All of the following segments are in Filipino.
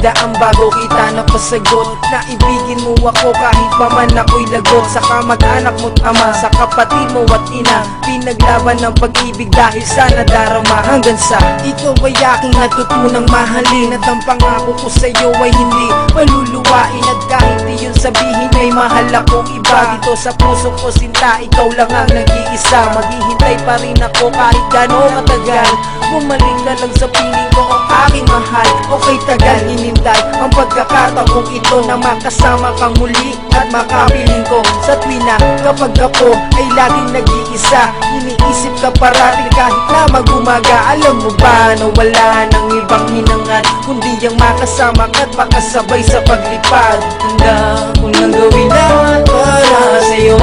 daan bago kita napasagot. Naibigin mo ako kahit pa man ako'y lagot. Sa kamag-anak mo't ama, sa kapatid mo at ina, pinaglaban ng pag-ibig dahil sa nadarama. Hanggang sa ikaw ay aking natutunang mahalin, at ang pangako ko sa'yo ay hindi maluluwain. At kahit iyon sabihin ay mahal akong iba, dito sa puso ko sinta, ikaw lang ang nag-iisa. Maghihintay pa rin ako kahit gano'ng katagal. Bumalik ka lang sa piling ko, ang aking mahal. Okay, tagal hinintay ang pagkakataong ito na makasama kang muli at makapiling ko. Sa tuwina kapag ako ay laging nag-iisa, iniisip ka parating kahit na mag-umaga. Alam mo ba na wala nang ibang hinangad kundi ang makasama ka't makasabay sa paglipad. Handa ko nang gawin lahat para sa'yo.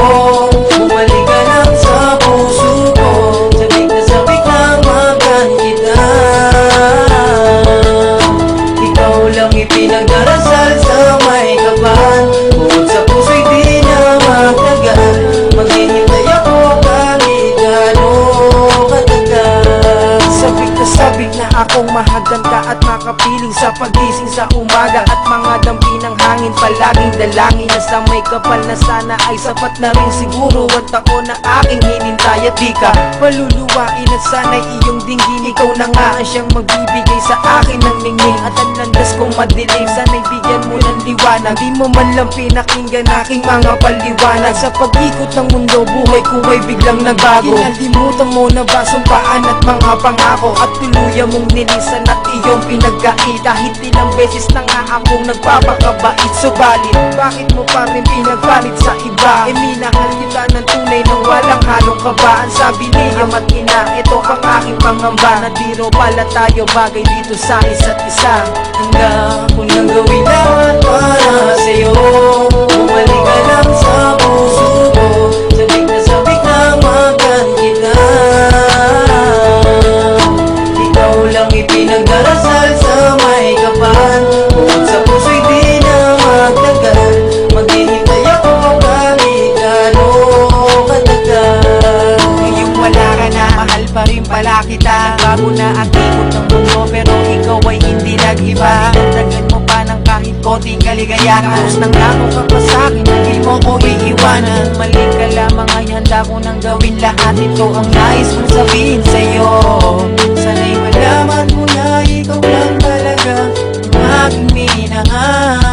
Bumalik ka lang sa puso ko, sabik na sabik lang magan kita. Ikaw lang ipinagdarasal sa may kapal, bukod sa puso'y di na magtagal. Maghihintay ako kahit gano'ng katagal. Sabik na akong mahaganda at makapiling sa pagising sa umaga, at mga dampi ng hangin palaging dalangin na sa may kapal na sana ay sapat na rin siguro ang taon na aking hinintay. At di ka paluluwain at sana'y iyong dinggin, ikaw na nga ang siyang magbibigay sa akin ng ningning. At ang landas kong madilim, sana'y bigyan mo ng liwanag, di mo man lang pinakinggan aking mga paliwanag. Sa pag-ikot ng mundo, buhay ko ay biglang nagbago. Kinalimutan mo na ba sumpaan at mga pangako, at tuluyan mong nilisan at iyong pinagkait. Kahit ilang beses na nga akong nagpapakabait, subalit bakit mo pa rin pinagpalit sa iba? Minahal kita ng tunay nang walang halong kabaan. Sabi ni ama't ina, ito ang aking pangamba, na biro pala tayo, bagay dito sa isa't isa. Handa ko nang gawin lahat para sa'yo. Bumalik ka lang sa puso ko, sabik na magan kita. Ikaw lang ipinagdarasal sa may kapal, bukod sa puso'y di na magtagal. Maghihintay ako kahit gano'ng katagal. Ngayong wala ka na, mahal pa rin pala kita. Nagbago na ang ikot ng mundo, pero ikaw ay hindi nag-iba. Dagdagan mo pa ng kahit konting kaligayahan. Tapos nang namo ka pa sa'kin, hindi mo ko iiwanan. Mali ka lamang ay handa ko nang gawin lahat. Ito ang nais kong sabihin sa'yo. Sana'y malaman mo na ikaw lang talaga ang aking minahal.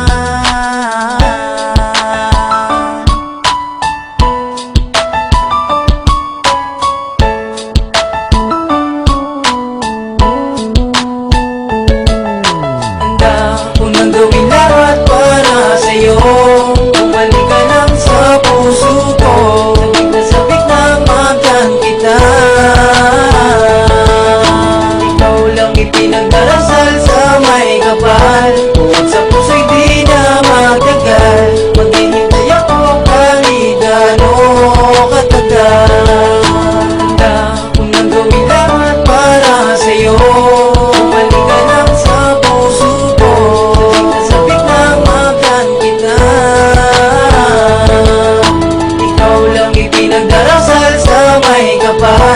Nang gawin lahat para sa'yo. Bumalik ka lang sa puso ko, sabik na magan kita. Ikaw lang ipinagdarasal sa may kapal, bukod sa puso'y di na magtagal. Maghihintay ako kahit gano'ng katagal. Handa ko nang gawin lahat para sa'yo. Bumalik ka lang sa puso ko, sabik na magan kita. Ikaw lang ipinagdarasal sa may kapal,